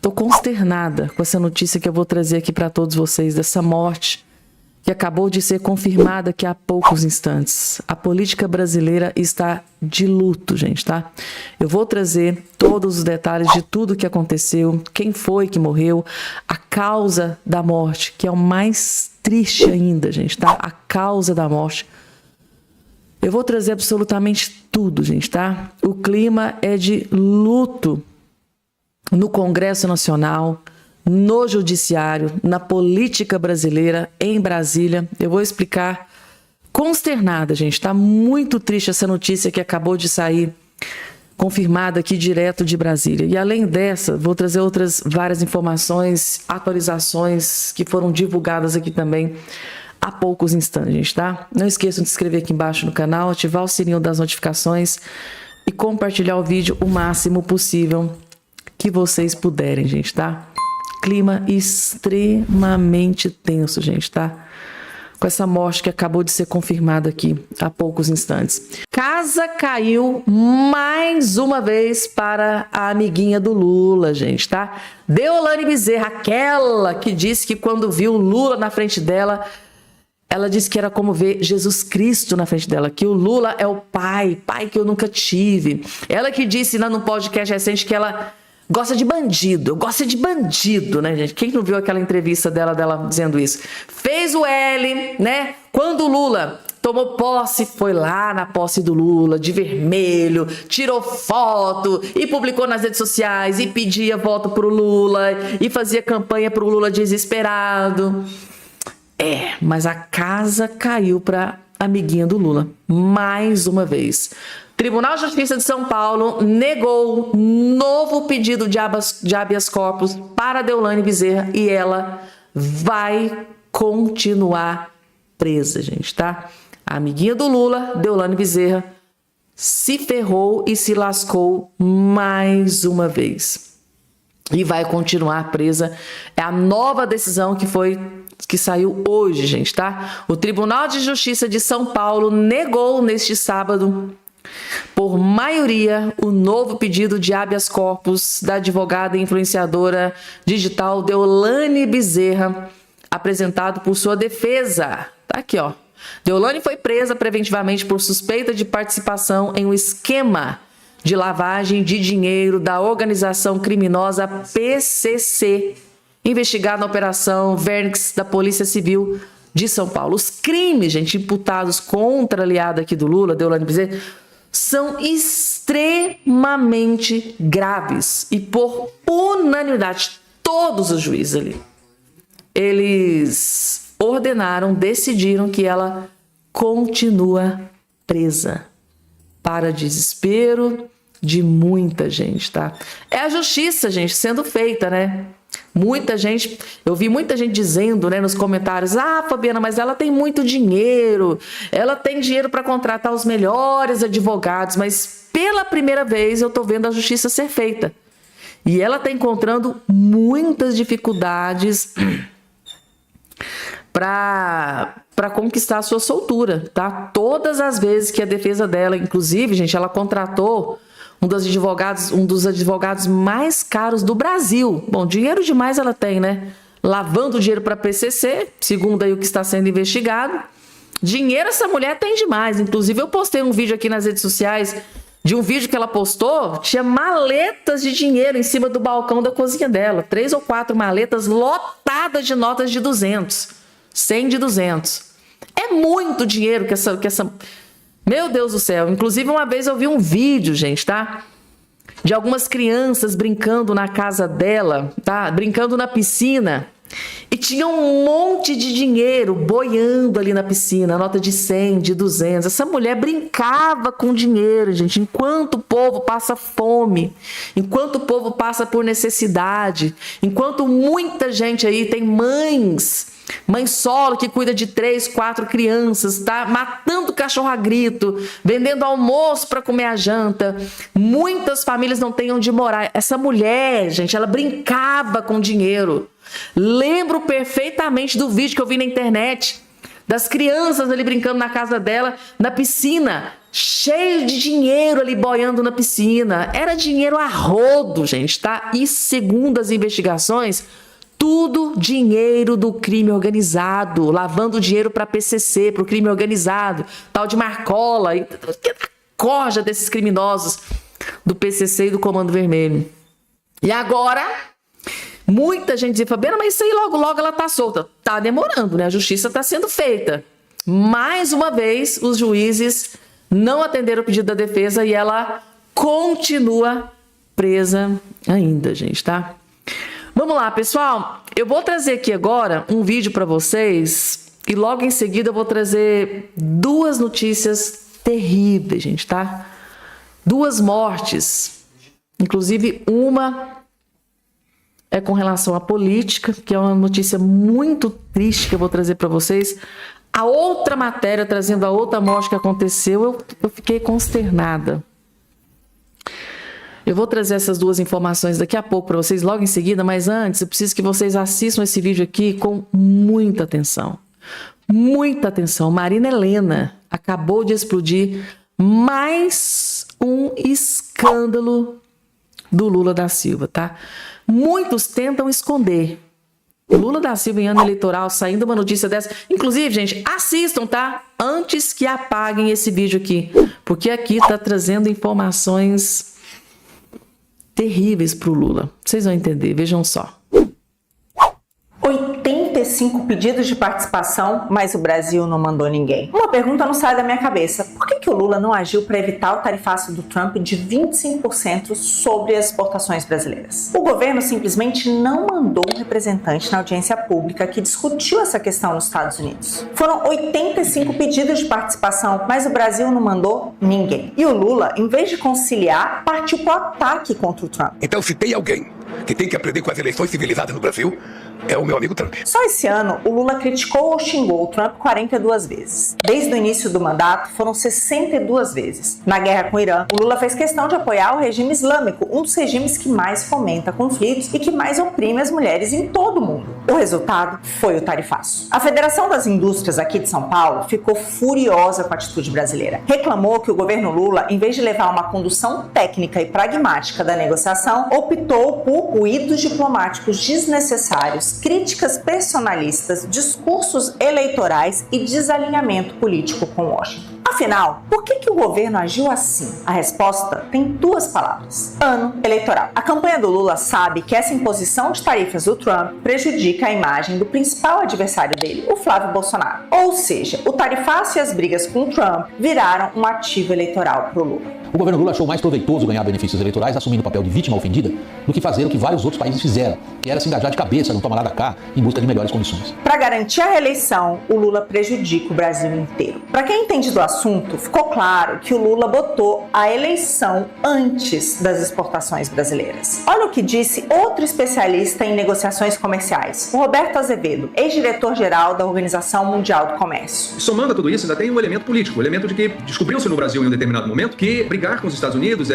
Tô consternada com essa notícia que eu vou trazer aqui para todos vocês, dessa morte que acabou de ser confirmada aqui há poucos instantes. A política brasileira está de luto, gente, tá? Eu vou trazer todos os detalhes de tudo que aconteceu, quem foi que morreu, a causa da morte, que é o mais triste ainda, gente, tá? A causa da morte. Eu vou trazer absolutamente tudo, gente, tá? O clima é de luto no Congresso Nacional, no Judiciário, na política brasileira, em Brasília. Eu vou explicar. Consternada, gente. Tá muito triste essa notícia que acabou de sair, confirmada aqui direto de Brasília. E além dessa, vou trazer outras várias informações, atualizações que foram divulgadas aqui também há poucos instantes, gente, tá? Não esqueçam de se inscrever aqui embaixo no canal, ativar o sininho das notificações e compartilhar o vídeo o máximo possível que vocês puderem, gente, tá? Clima extremamente tenso, gente, tá? Com essa morte que acabou de ser confirmada aqui há poucos instantes. Casa caiu mais uma vez para a amiguinha do Lula, gente, tá? Deolane Bezerra, aquela que disse que quando viu o Lula na frente dela, ela disse que era como ver Jesus Cristo na frente dela, que o Lula é o pai que eu nunca tive. Ela que disse lá no podcast recente que ela gosta de bandido, né, gente? Quem não viu aquela entrevista dela dizendo isso? Fez o L, né? Quando o Lula tomou posse, foi lá na posse do Lula, de vermelho, tirou foto e publicou nas redes sociais e pedia voto pro Lula e fazia campanha pro Lula desesperado. Mas a casa caiu pra amiguinha do Lula, mais uma vez. Tribunal de Justiça de São Paulo negou novo pedido de habeas corpus para Deolane Bezerra e ela vai continuar presa, gente, tá? A amiguinha do Lula, Deolane Bezerra, se ferrou e se lascou mais uma vez. E vai continuar presa. É a nova decisão que saiu hoje, gente, tá? O Tribunal de Justiça de São Paulo negou neste sábado, por maioria, o novo pedido de habeas corpus da advogada e influenciadora digital Deolane Bezerra, apresentado por sua defesa. Tá aqui, ó. Deolane foi presa preventivamente por suspeita de participação em um esquema de lavagem de dinheiro da organização criminosa PCC, investigada na Operação Vernix da Polícia Civil de São Paulo. Os crimes, gente, imputados contra a aliada aqui do Lula, Deolane Bezerra, são extremamente graves e por unanimidade, todos os juízes ali, eles decidiram que ela continua presa, para desespero de muita gente, tá? É a justiça, gente, sendo feita, né? Muita gente, eu vi muita gente dizendo, né, nos comentários: ah, Fabiana, mas ela tem muito dinheiro, ela tem dinheiro para contratar os melhores advogados, mas pela primeira vez eu tô vendo a justiça ser feita. E ela tá encontrando muitas dificuldades para conquistar a sua soltura, tá? Todas as vezes que a defesa dela, inclusive, gente, ela contratou um dos advogados mais caros do Brasil. Bom, dinheiro demais ela tem, né? Lavando dinheiro para PCC, segundo aí o que está sendo investigado. Dinheiro essa mulher tem demais. Inclusive, eu postei um vídeo aqui nas redes sociais de um vídeo que ela postou, tinha maletas de dinheiro em cima do balcão da cozinha dela. 3 ou 4 maletas lotadas de notas de 200, 100 de 200. É muito dinheiro que essa... Meu Deus do céu. Inclusive, uma vez eu vi um vídeo, gente, tá? De algumas crianças brincando na casa dela, tá? Brincando na piscina. E tinha um monte de dinheiro boiando ali na piscina. Nota de 100, de 200. Essa mulher brincava com dinheiro, gente. Enquanto o povo passa fome. Enquanto o povo passa por necessidade. Enquanto muita gente aí tem mãe solo que cuida de 3, 4 crianças, tá? Matando cachorro a grito, vendendo almoço para comer a janta. Muitas famílias não têm onde morar. Essa mulher, gente, ela brincava com dinheiro. Lembro perfeitamente do vídeo que eu vi na internet das crianças ali brincando na casa dela, na piscina, cheio de dinheiro ali boiando na piscina. Era dinheiro a rodo, gente, tá? E segundo as investigações, tudo dinheiro do crime organizado, lavando dinheiro para PCC, para o crime organizado, tal de Marcola, e a corja desses criminosos do PCC e do Comando Vermelho. E agora, muita gente dizia, Fabiana, mas isso aí logo, logo ela tá solta. Tá demorando, né? A justiça tá sendo feita. Mais uma vez, os juízes não atenderam o pedido da defesa e ela continua presa ainda, gente, tá? Vamos lá, pessoal. Eu vou trazer aqui agora um vídeo para vocês e logo em seguida eu vou trazer duas notícias terríveis, gente, tá? Duas mortes. Inclusive, uma é com relação à política, que é uma notícia muito triste que eu vou trazer para vocês. A outra matéria, trazendo a outra morte que aconteceu, eu fiquei consternada. Eu vou trazer essas duas informações daqui a pouco para vocês, logo em seguida, mas antes eu preciso que vocês assistam esse vídeo aqui com muita atenção. Muita atenção. Marina Helena acabou de explodir mais um escândalo do Lula da Silva, tá? Muitos tentam esconder. Lula da Silva em ano eleitoral, saindo uma notícia dessa. Inclusive, gente, assistam, tá? Antes que apaguem esse vídeo aqui. Porque aqui tá trazendo informações terríveis pro Lula. Vocês vão entender, vejam só. 85 pedidos de participação, mas o Brasil não mandou ninguém. Uma pergunta não sai da minha cabeça. Por que o Lula não agiu para evitar o tarifaço do Trump de 25% sobre as exportações brasileiras? O governo simplesmente não mandou um representante na audiência pública que discutiu essa questão nos Estados Unidos. Foram 85 pedidos de participação, mas o Brasil não mandou ninguém. E o Lula, em vez de conciliar, partiu para o ataque contra o Trump. Então, se tem alguém que tem que aprender com as eleições civilizadas no Brasil, é o meu amigo Trump. Só esse ano, o Lula criticou ou xingou o Trump 42 vezes. Desde o início do mandato, foram 62 vezes. Na guerra com o Irã, o Lula fez questão de apoiar o regime islâmico, um dos regimes que mais fomenta conflitos e que mais oprime as mulheres em todo o mundo. O resultado foi o tarifaço. A Federação das Indústrias aqui de São Paulo ficou furiosa com a atitude brasileira. Reclamou que o governo Lula, em vez de levar uma condução técnica e pragmática da negociação, optou por ruídos diplomáticos desnecessários, críticas personalistas, discursos eleitorais e desalinhamento político com Washington. Afinal, por que o governo agiu assim? A resposta tem duas palavras: ano eleitoral. A campanha do Lula sabe que essa imposição de tarifas do Trump prejudica a imagem do principal adversário dele, o Flávio Bolsonaro. Ou seja, o tarifaço e as brigas com o Trump viraram um ativo eleitoral para o Lula. O governo Lula achou mais proveitoso ganhar benefícios eleitorais assumindo o papel de vítima ofendida do que fazer o que vários outros países fizeram, que era se engajar de cabeça no toma lá da cá em busca de melhores condições. Para garantir a reeleição, o Lula prejudica o Brasil inteiro. Para quem entende do assunto, ficou claro que o Lula botou a eleição antes das exportações brasileiras. Olha o que disse outro especialista em negociações comerciais, o Roberto Azevedo, ex-diretor-geral da Organização Mundial do Comércio. Somando a tudo isso, ainda tem um elemento político, o elemento de que descobriu-se no Brasil em um determinado momento que brigar com os Estados Unidos,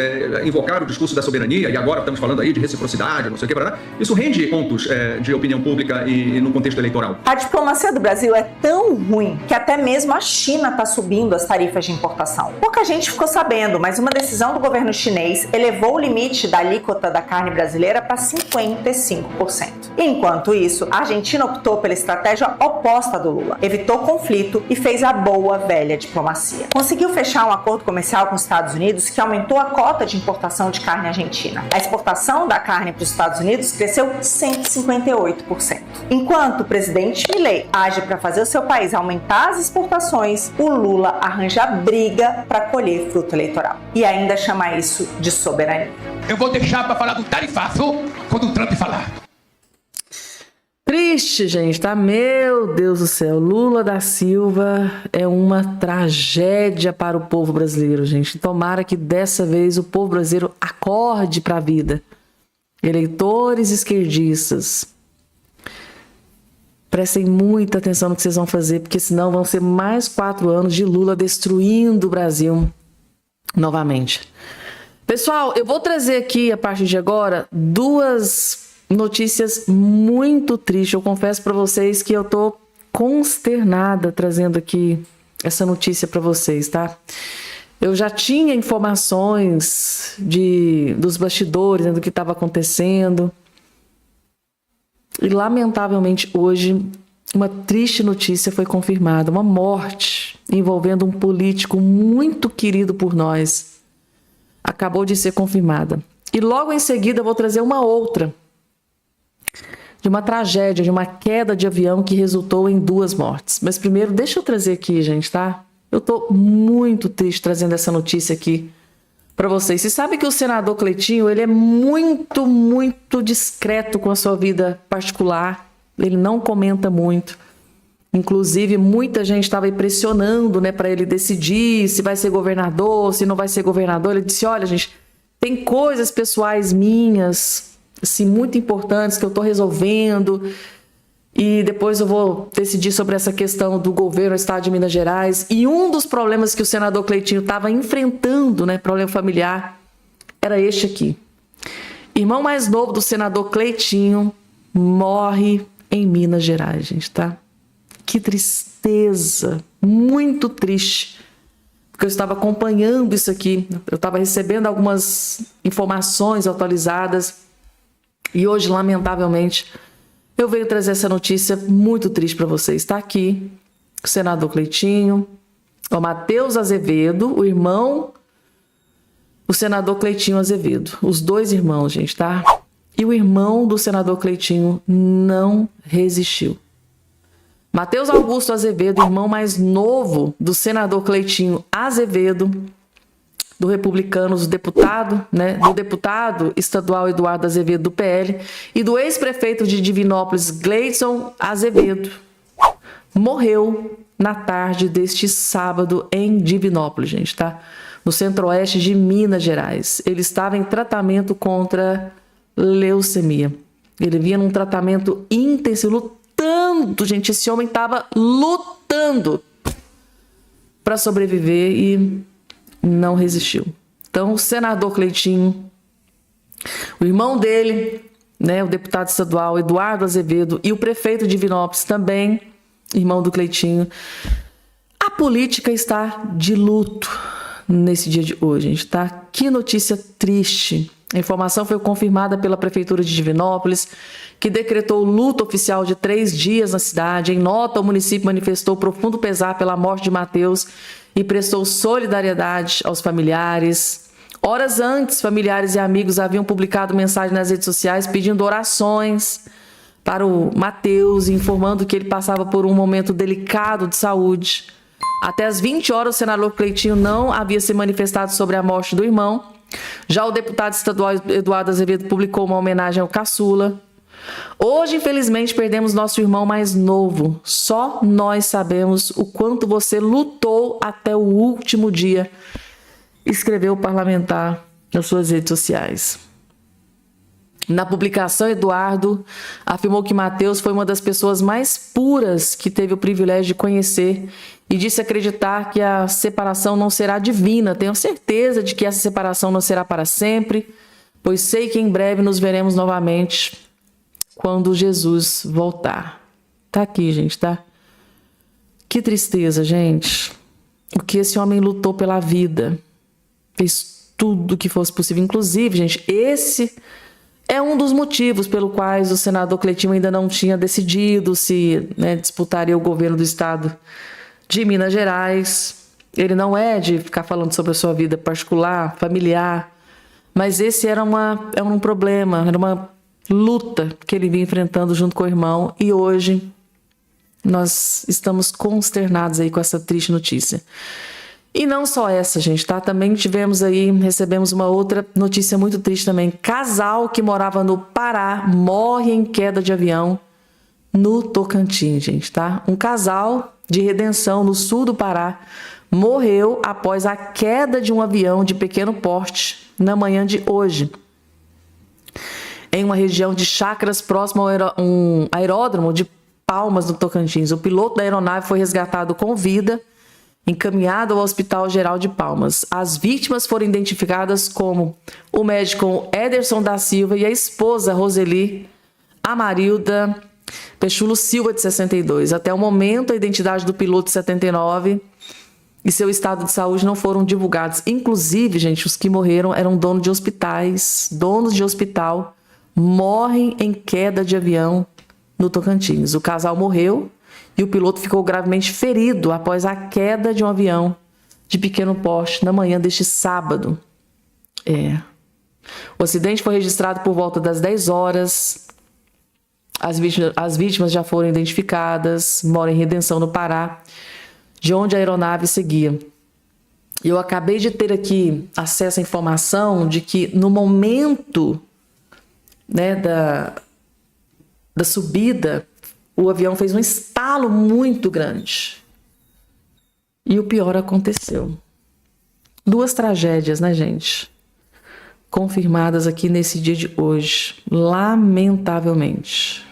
invocar o discurso da soberania, e agora estamos falando aí de reciprocidade, não sei o que, isso rende pontos de opinião pública e no contexto eleitoral. A diplomacia do Brasil é tão ruim que até mesmo a China está subindo as tarifas de importação. Pouca gente ficou sabendo, mas uma decisão do governo chinês elevou o limite da alíquota da carne brasileira para 55%. Enquanto isso, a Argentina optou pela estratégia oposta do Lula, evitou conflito e fez a boa velha diplomacia. Conseguiu fechar um acordo comercial com os Estados Unidos que aumentou a cota de importação de carne argentina. A exportação da carne para os Estados Unidos cresceu 158%. Enquanto o presidente Milei age para fazer o seu país aumentar as exportações, o Lula arranja briga para colher fruto eleitoral. E ainda chama isso de soberania. Eu vou deixar para falar do tarifaço quando o Trump falar. Triste, gente, tá? Meu Deus do céu. Lula da Silva é uma tragédia para o povo brasileiro, gente. Tomara que dessa vez o povo brasileiro acorde para a vida. Eleitores esquerdistas, prestem muita atenção no que vocês vão fazer, porque senão vão ser mais 4 anos de Lula destruindo o Brasil novamente. Pessoal, eu vou trazer aqui, a partir de agora, duas notícias muito tristes. Eu confesso para vocês que eu tô consternada trazendo aqui essa notícia para vocês, tá? Eu já tinha informações dos bastidores, né, do que estava acontecendo. E, lamentavelmente, hoje, uma triste notícia foi confirmada. Uma morte envolvendo um político muito querido por nós. Acabou de ser confirmada. E logo em seguida eu vou trazer uma outra. De uma tragédia, de uma queda de avião que resultou em 2 mortes. Mas primeiro, deixa eu trazer aqui, gente, tá? Eu tô muito triste trazendo essa notícia aqui para vocês. Vocês sabem que o senador Cleitinho, ele é muito, muito discreto com a sua vida particular. Ele não comenta muito. Inclusive, muita gente estava pressionando, né, para ele decidir se vai ser governador, se não vai ser governador. Ele disse, olha, gente, tem coisas pessoais minhas, assim, muito importantes que eu estou resolvendo. E depois eu vou decidir sobre essa questão do governo do estado de Minas Gerais. E um dos problemas que o senador Cleitinho estava enfrentando, né, problema familiar, era este aqui. Irmão mais novo do senador Cleitinho morre em Minas Gerais, gente, tá? Que tristeza, muito triste. Porque eu estava acompanhando isso aqui, eu estava recebendo algumas informações atualizadas. E hoje, lamentavelmente, eu venho trazer essa notícia muito triste para vocês. Está aqui o senador Cleitinho, o Matheus Azevedo, o irmão do senador Cleitinho Azevedo. Os 2 irmãos, gente, tá? E o irmão do senador Cleitinho não resistiu. Matheus Augusto Azevedo, irmão mais novo do senador Cleitinho Azevedo, do Republicanos, do deputado estadual Eduardo Azevedo, do PL, e do ex-prefeito de Divinópolis, Gleidson Azevedo, morreu na tarde deste sábado em Divinópolis, gente, tá? No centro-oeste de Minas Gerais. Ele estava em tratamento contra leucemia. Ele vinha num tratamento intensivo, lutando, gente. Esse homem estava lutando para sobreviver e não resistiu. Então, o senador Cleitinho, o irmão dele, né, o deputado estadual Eduardo Azevedo, e o prefeito de Divinópolis também, irmão do Cleitinho. A política está de luto nesse dia de hoje, gente, tá? Que notícia triste. A informação foi confirmada pela prefeitura de Divinópolis, que decretou luto oficial de 3 dias na cidade. Em nota, o município manifestou profundo pesar pela morte de Matheus e prestou solidariedade aos familiares. Horas antes, familiares e amigos haviam publicado mensagem nas redes sociais pedindo orações para o Matheus, informando que ele passava por um momento delicado de saúde. Até às 20 horas, o senador Cleitinho não havia se manifestado sobre a morte do irmão. Já o deputado estadual Eduardo Azevedo publicou uma homenagem ao caçula. Hoje, infelizmente, perdemos nosso irmão mais novo. Só nós sabemos o quanto você lutou até o último dia, escreveu o parlamentar nas suas redes sociais. Na publicação, Eduardo afirmou que Matheus foi uma das pessoas mais puras que teve o privilégio de conhecer e disse acreditar que a separação não será divina. Tenho certeza de que essa separação não será para sempre, pois sei que em breve nos veremos novamente quando Jesus voltar. Tá aqui, gente, tá? Que tristeza, gente. O que esse homem lutou pela vida. Fez tudo o que fosse possível. Inclusive, gente, esse é um dos motivos pelo quais o senador Cleitinho ainda não tinha decidido se, né, disputaria o governo do estado de Minas Gerais. Ele não é de ficar falando sobre a sua vida particular, familiar, mas esse era um problema, era uma luta que ele vinha enfrentando junto com o irmão, e hoje nós estamos consternados aí com essa triste notícia. E não só essa, gente, tá? Também recebemos uma outra notícia muito triste também. Casal que morava no Pará morre em queda de avião no Tocantins, gente, tá? Um casal de Redenção, no sul do Pará, morreu após a queda de um avião de pequeno porte na manhã de hoje, em uma região de chácaras próximo a um aeródromo de Palmas, no Tocantins. O piloto da aeronave foi resgatado com vida, encaminhado ao Hospital Geral de Palmas. As vítimas foram identificadas como o médico Ederson da Silva e a esposa Roseli Amarilda. Pechulo Silva, de 62. Até o momento, a identidade do piloto, de 79, e seu estado de saúde não foram divulgados. Inclusive, gente, os que morreram eram donos de hospitais. Donos de hospital morrem em queda de avião no Tocantins. O casal morreu e o piloto ficou gravemente ferido após a queda de um avião de pequeno porte na manhã deste sábado. O acidente foi registrado por volta das 10 horas. As vítimas já foram identificadas, moram em Redenção, no Pará, de onde a aeronave seguia. Eu acabei de ter aqui acesso à informação de que no momento, né, da subida, o avião fez um estalo muito grande. E o pior aconteceu. 2 tragédias, né, gente? Confirmadas aqui nesse dia de hoje, lamentavelmente.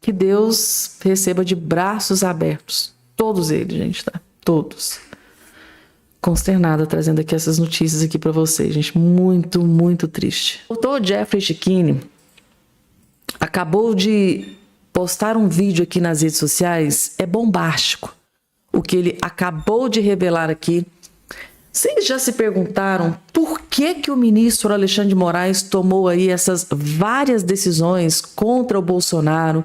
Que Deus receba de braços abertos todos eles, gente, tá? Todos. Consternada trazendo aqui essas notícias aqui para vocês, gente. Muito, muito triste. O Dr. Jeffrey Chikine acabou de postar um vídeo aqui nas redes sociais. É bombástico o que ele acabou de revelar aqui. Vocês já se perguntaram por que o ministro Alexandre de Moraes tomou aí essas várias decisões contra o Bolsonaro,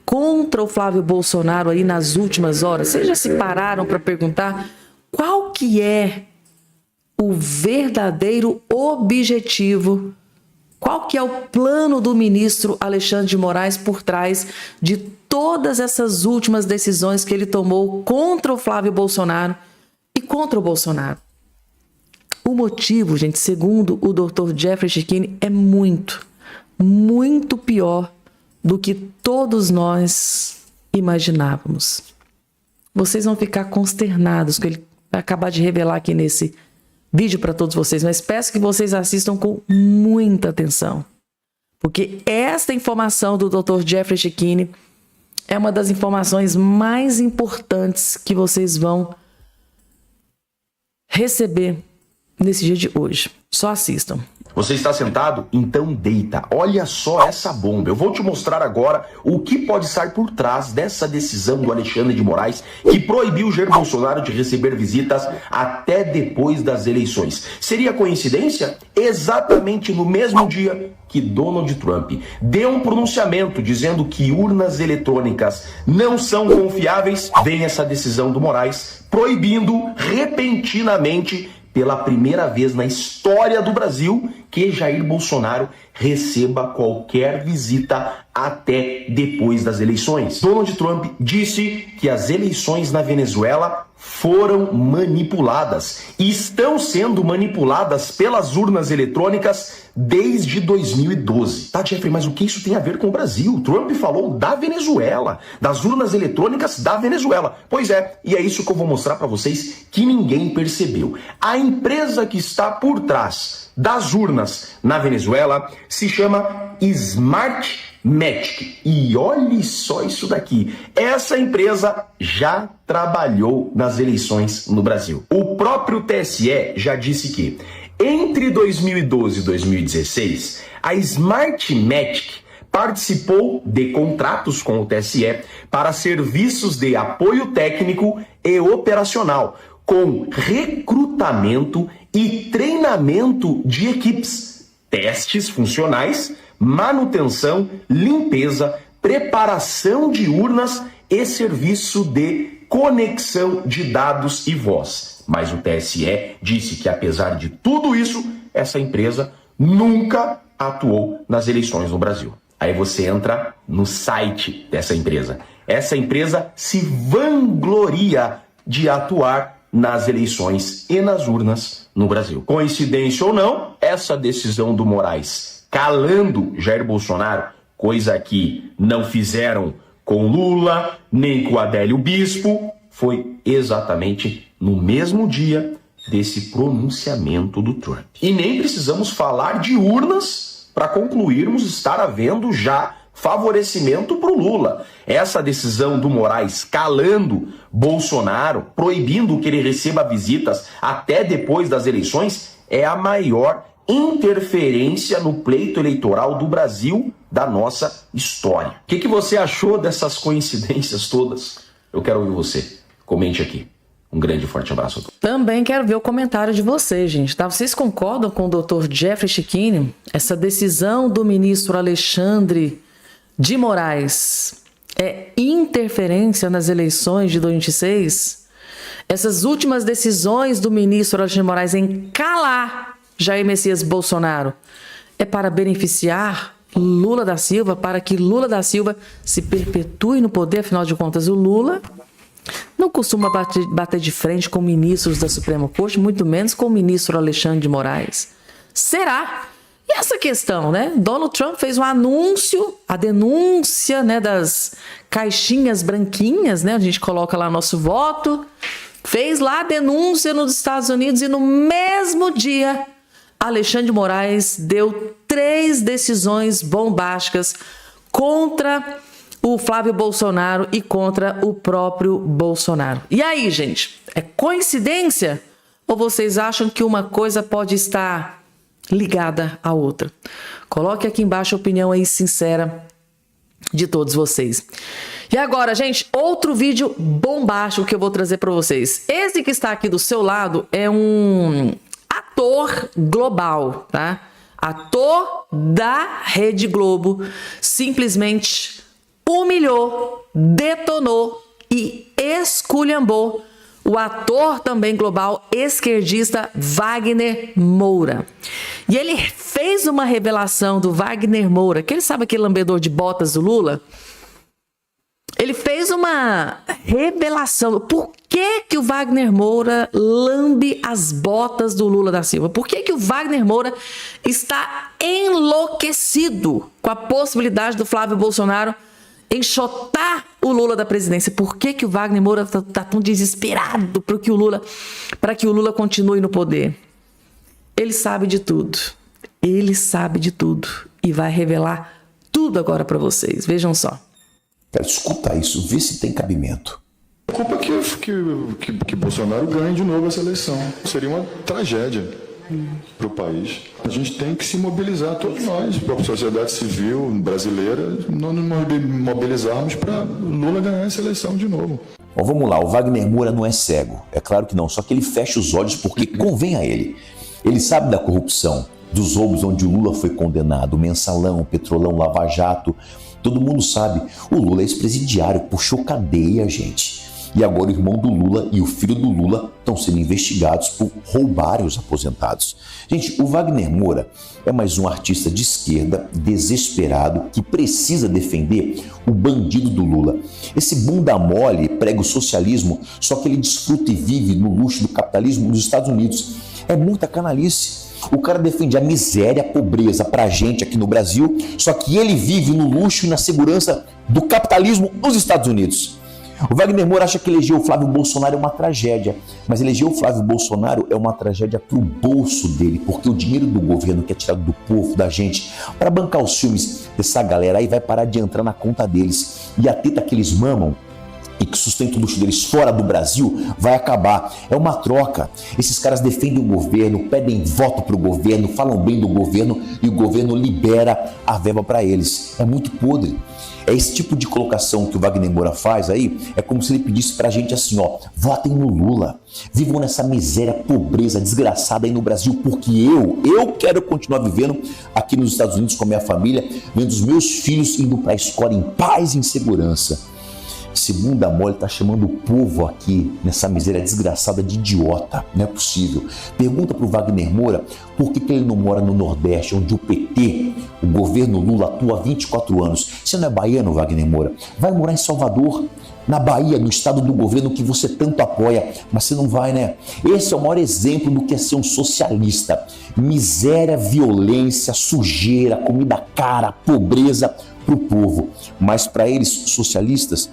contra o Flávio Bolsonaro aí nas últimas horas? Vocês já se pararam para perguntar qual que é o verdadeiro objetivo, qual que é o plano do ministro Alexandre de Moraes por trás de todas essas últimas decisões que ele tomou contra o Flávio Bolsonaro e contra o Bolsonaro? O motivo, gente, segundo o Dr. Jeffrey Chikine, é muito, muito pior do que todos nós imaginávamos. Vocês vão ficar consternados com ele vai acabar de revelar aqui nesse vídeo para todos vocês, mas peço que vocês assistam com muita atenção, porque esta informação do Dr. Jeffrey Chikine é uma das informações mais importantes que vocês vão receber nesse dia de hoje. Só assistam. Você está sentado? Então deita. Olha só essa bomba. Eu vou te mostrar agora o que pode estar por trás dessa decisão do Alexandre de Moraes, que proibiu Jair Bolsonaro de receber visitas até depois das eleições. Seria coincidência? Exatamente no mesmo dia que Donald Trump deu um pronunciamento dizendo que urnas eletrônicas não são confiáveis, vem essa decisão do Moraes proibindo repentinamente, pela primeira vez na história do Brasil, que Jair Bolsonaro receba qualquer visita até depois das eleições. Donald Trump disse que as eleições na Venezuela foram manipuladas e estão sendo manipuladas pelas urnas eletrônicas desde 2012. Tá, Jeffrey, mas o que isso tem a ver com o Brasil? Trump falou da Venezuela, das urnas eletrônicas da Venezuela. Pois é, e é isso que eu vou mostrar para vocês que ninguém percebeu. A empresa que está por trás das urnas na Venezuela se chama Smartmatic. E olhe só isso daqui. Essa empresa já trabalhou nas eleições no Brasil. O próprio TSE já disse que entre 2012 e 2016, a Smartmatic participou de contratos com o TSE para serviços de apoio técnico e operacional, com recrutamento e treinamento de equipes, testes funcionais, manutenção, limpeza, preparação de urnas e serviço de conexão de dados e voz. Mas o TSE disse que, apesar de tudo isso, essa empresa nunca atuou nas eleições no Brasil. Aí você entra no site dessa empresa. Essa empresa se vangloria de atuar nas eleições e nas urnas no Brasil. Coincidência ou não, essa decisão do Moraes calando Jair Bolsonaro, coisa que não fizeram com Lula, nem com Adélio Bispo, foi exatamente no mesmo dia desse pronunciamento do Trump. E nem precisamos falar de urnas para concluirmos estar havendo já favorecimento para o Lula. Essa decisão do Moraes calando Bolsonaro, proibindo que ele receba visitas até depois das eleições, é a maior interferência no pleito eleitoral do Brasil da nossa história. O que você achou dessas coincidências todas? Eu quero ouvir você. Comente aqui. Um grande e forte abraço a todos. Também quero ver o comentário de vocês, gente. Tá? Vocês concordam com o Dr. Jeffrey Chikine? Essa decisão do ministro Alexandre de Moraes é interferência nas eleições de 2026? Essas últimas decisões do ministro Alexandre de Moraes em calar Jair Messias Bolsonaro é para beneficiar Lula da Silva, para que Lula da Silva se perpetue no poder? Afinal de contas, o Lula não costuma bater de frente com ministros da Suprema Corte, muito menos com o ministro Alexandre de Moraes. Será? E essa questão, né? Donald Trump fez um anúncio, a denúncia, né, das caixinhas branquinhas, né? A gente coloca lá nosso voto, fez lá a denúncia nos Estados Unidos e no mesmo dia Alexandre de Moraes deu 3 decisões bombásticas contra o Flávio Bolsonaro e contra o próprio Bolsonaro. E aí, gente, é coincidência? Ou vocês acham que uma coisa pode estar ligada à outra? Coloque aqui embaixo a opinião aí sincera de todos vocês. E agora, gente, outro vídeo bombástico que eu vou trazer para vocês. Esse que está aqui do seu lado é um ator global, tá? Ator da Rede Globo, simplesmente humilhou, detonou e esculhambou o ator também global esquerdista Wagner Moura. E ele fez uma revelação do Wagner Moura, que ele sabe aquele lambedor de botas do Lula? Ele fez uma revelação. Por que o Wagner Moura lambe as botas do Lula da Silva? Por que o Wagner Moura está enlouquecido com a possibilidade do Flávio Bolsonaro enxotar o Lula da presidência? Por que o Wagner Moura está tão desesperado para que o Lula continue no poder? Ele sabe de tudo. Ele sabe de tudo. E vai revelar tudo agora para vocês. Vejam só. Quero escutar isso, ver se tem cabimento. A culpa é que Bolsonaro ganhe de novo essa eleição. Seria uma tragédia para o país. A gente tem que se mobilizar, todos nós, a sociedade civil brasileira, nós nos mobilizarmos para Lula ganhar essa eleição de novo. Bom, vamos lá, o Wagner Moura não é cego, é claro que não, só que ele fecha os olhos porque convém a ele. Ele sabe da corrupção, dos roubos onde o Lula foi condenado, Mensalão, Petrolão, Lava Jato. Todo mundo sabe, o Lula é ex-presidiário, puxou cadeia, gente. E agora o irmão do Lula e o filho do Lula estão sendo investigados por roubarem os aposentados. Gente, o Wagner Moura é mais um artista de esquerda desesperado que precisa defender o bandido do Lula. Esse bunda mole prega o socialismo, só que ele desfruta e vive no luxo do capitalismo nos Estados Unidos. É muita canalice. O cara defende a miséria, a pobreza pra gente aqui no Brasil, só que ele vive no luxo e na segurança do capitalismo nos Estados Unidos. O Wagner Moura acha que eleger o Flávio Bolsonaro é uma tragédia, mas eleger o Flávio Bolsonaro é uma tragédia pro bolso dele, porque o dinheiro do governo que é tirado do povo, da gente, para bancar os filmes dessa galera aí vai parar de entrar na conta deles. E a teta que eles mamam e que sustenta o luxo deles fora do Brasil vai acabar. É uma troca. Esses caras defendem o governo, pedem voto pro governo, falam bem do governo e o governo libera a verba para eles. É muito podre. É esse tipo de colocação que o Wagner Moura faz aí, é como se ele pedisse pra gente assim, ó, votem no Lula, vivam nessa miséria, pobreza desgraçada aí no Brasil, porque eu quero continuar vivendo aqui nos Estados Unidos com a minha família, vendo os meus filhos indo pra escola em paz e em segurança. Esse bunda mole tá chamando o povo aqui nessa miséria desgraçada de idiota. Não é possível. Pergunta pro Wagner Moura por que ele não mora no Nordeste, onde o PT, o governo Lula, atua há 24 anos. Você não é baiano, Wagner Moura? Vai morar em Salvador, na Bahia, no estado do governo que você tanto apoia. Mas você não vai, né? Esse é o maior exemplo do que é ser um socialista. Miséria, violência, sujeira, comida cara, pobreza pro povo. Mas para eles, socialistas,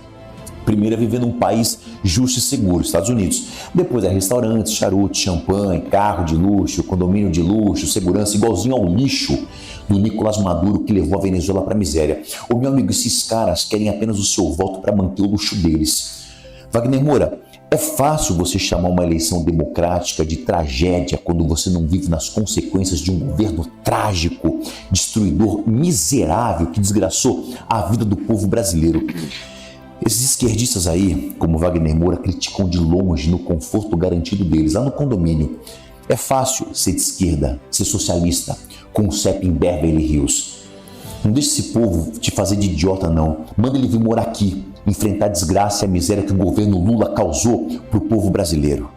primeiro é viver num país justo e seguro, Estados Unidos. Depois é restaurantes, charuto, champanhe, carro de luxo, condomínio de luxo, segurança, igualzinho ao lixo do Nicolás Maduro que levou a Venezuela para a miséria. Ô meu amigo, esses caras querem apenas o seu voto para manter o luxo deles. Wagner Moura, É fácil você chamar uma eleição democrática de tragédia quando você não vive nas consequências de um governo trágico, destruidor, miserável, que desgraçou a vida do povo brasileiro. Esses esquerdistas aí, como Wagner Moura, criticam de longe no conforto garantido deles, lá no condomínio. É fácil ser de esquerda, ser socialista, com o CEP em Beverly Hills. Não deixe esse povo te fazer de idiota, não. Manda ele vir morar aqui, enfrentar a desgraça e a miséria que o governo Lula causou para o povo brasileiro.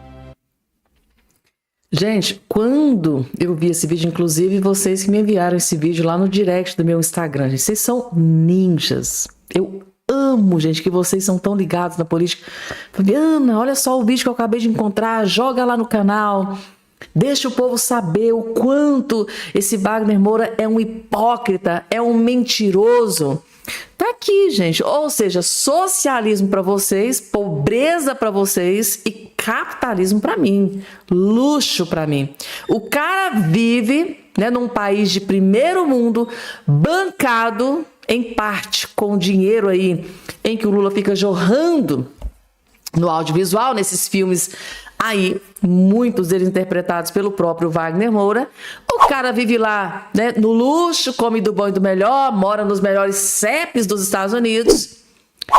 Gente, quando eu vi esse vídeo, inclusive vocês que me enviaram esse vídeo lá no direct do meu Instagram, gente, vocês são ninjas. Eu amo, gente, que vocês são tão ligados na política. Fabiana, olha só o vídeo que eu acabei de encontrar, joga lá no canal. Deixa o povo saber o quanto esse Wagner Moura é um hipócrita, é um mentiroso. Tá aqui, gente. Ou seja, socialismo para vocês, pobreza para vocês e capitalismo para mim, luxo para mim. O cara vive, né, num país de primeiro mundo, bancado em parte com o dinheiro aí em que o Lula fica jorrando no audiovisual, nesses filmes aí, muitos deles interpretados pelo próprio Wagner Moura. O cara vive lá, né, no luxo, come do bom e do melhor, mora nos melhores CEPs dos Estados Unidos.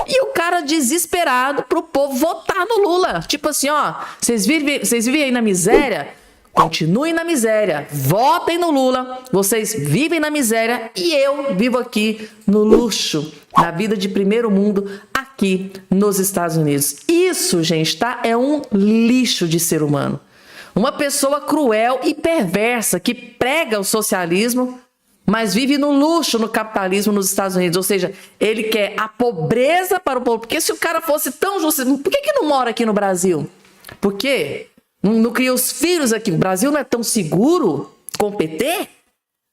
E o cara desesperado pro povo votar no Lula. Tipo assim, ó, vocês vivem aí na miséria? Continuem na miséria, votem no Lula, vocês vivem na miséria e eu vivo aqui no luxo, na vida de primeiro mundo, aqui nos Estados Unidos. Isso, gente, tá? É um lixo de ser humano. Uma pessoa cruel e perversa que prega o socialismo, mas vive no luxo, no capitalismo nos Estados Unidos. Ou seja, ele quer a pobreza para o povo. Porque se o cara fosse tão justo, por que não mora aqui no Brasil? Por quê? Não cria os filhos aqui. O Brasil não é tão seguro com o PT?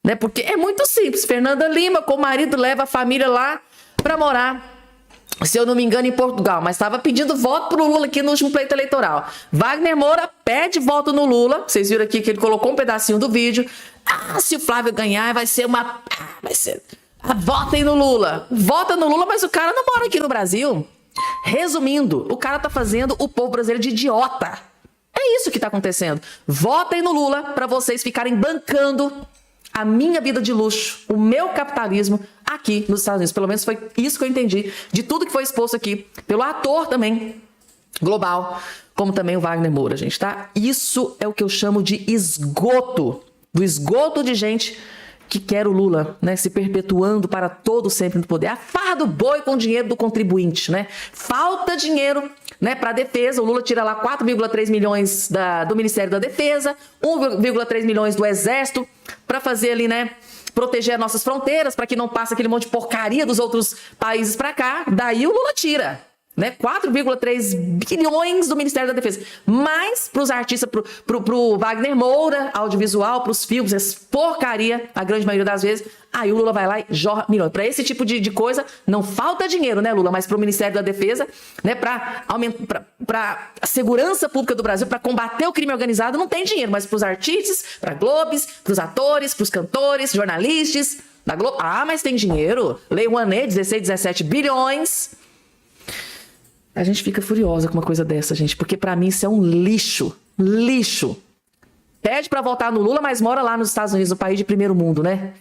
Né? Porque é muito simples. Fernanda Lima, com o marido, leva a família lá para morar, se eu não me engano, em Portugal. Mas estava pedindo voto pro Lula aqui no último pleito eleitoral. Wagner Moura pede voto no Lula. Vocês viram aqui que ele colocou um pedacinho do vídeo. Ah, se o Flávio ganhar, vai ser uma... votem no Lula. Vota no Lula, mas o cara não mora aqui no Brasil. Resumindo, o cara tá fazendo o povo brasileiro de idiota. É isso que está acontecendo. Votem no Lula para vocês ficarem bancando a minha vida de luxo, o meu capitalismo aqui nos Estados Unidos. Pelo menos foi isso que eu entendi de tudo que foi exposto aqui pelo ator também global, como também o Wagner Moura, gente, tá? Isso é o que eu chamo de esgoto, do esgoto de gente que quer o Lula, né, se perpetuando para todo sempre no poder. A farra do boi com o dinheiro do contribuinte, né? Falta dinheiro, né, para a defesa. O Lula tira lá 4,3 milhões do Ministério da Defesa, 1,3 milhões do Exército, para fazer ali, né, proteger as nossas fronteiras, para que não passe aquele monte de porcaria dos outros países para cá. Daí o Lula tira, né, 4,3 bilhões do Ministério da Defesa. Mas para os artistas, pro Wagner Moura, audiovisual, para os filmes, essa porcaria, a grande maioria das vezes, aí o Lula vai lá e jorra milhões. Para esse tipo de coisa, não falta dinheiro, né, Lula? Mas para o Ministério da Defesa, né, para a segurança pública do Brasil, para combater o crime organizado, não tem dinheiro. Mas para os artistas, para Globes, para os atores, para os cantores, jornalistas da Globo, mas tem dinheiro. Lei Rouanet, 16, 17 bilhões. A gente fica furiosa com uma coisa dessa, gente, porque pra mim isso é um lixo. Lixo. Pede pra votar no Lula, mas mora lá nos Estados Unidos, no país de primeiro mundo, né?